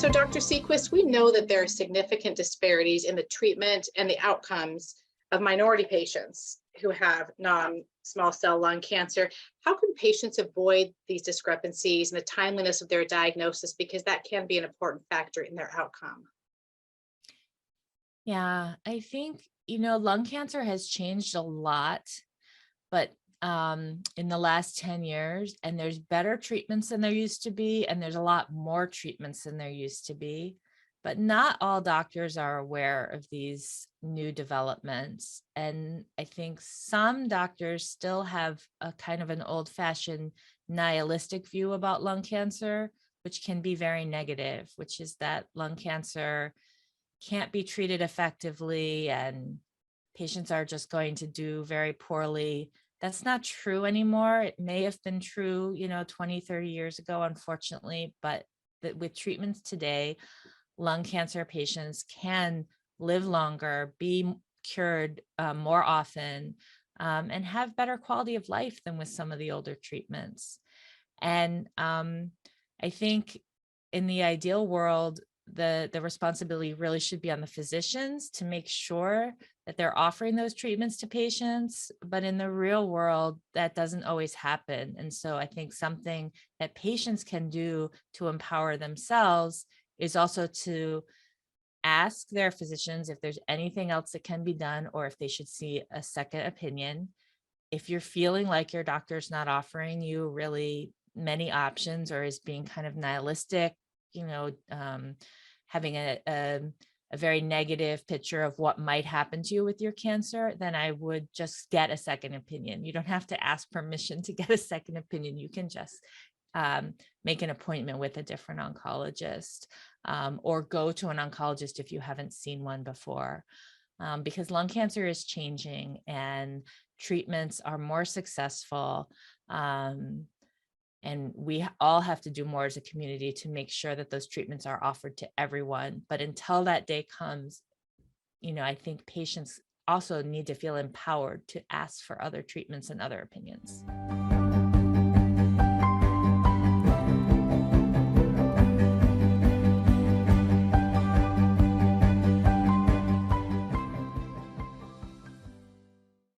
So, Dr. Sequist, we know that there are significant disparities in the treatment and the outcomes of minority patients who have non-small cell lung cancer. How can patients avoid these discrepancies and the timeliness of their diagnosis, because that can be an important factor in their outcome? Yeah, I think, lung cancer has changed a lot, but in the last 10 years, and there's better treatments than there used to be, and there's a lot more treatments than there used to be. But not all doctors are aware of these new developments. And I think some doctors still have a kind of an old-fashioned nihilistic view about lung cancer, which can be very negative, which is that lung cancer can't be treated effectively and patients are just going to do very poorly. That's not true anymore. It may have been true, 20, 30 years ago, unfortunately, but with treatments today, lung cancer patients can live longer, be cured more often, and have better quality of life than with some of the older treatments. And I think in the ideal world, the responsibility really should be on the physicians to make sure that they're offering those treatments to patients. But in the real world, that doesn't always happen. And so I think something that patients can do to empower themselves is also to ask their physicians if there's anything else that can be done or if they should see a second opinion. If you're feeling like your doctor's not offering you really many options or is being kind of nihilistic, having a very negative picture of what might happen to you with your cancer, then I would just get a second opinion. You don't have to ask permission to get a second opinion. You can just make an appointment with a different oncologist, or go to an oncologist if you haven't seen one before, because lung cancer is changing and treatments are more successful. And we all have to do more as a community to make sure that those treatments are offered to everyone. But until that day comes, I think patients also need to feel empowered to ask for other treatments and other opinions.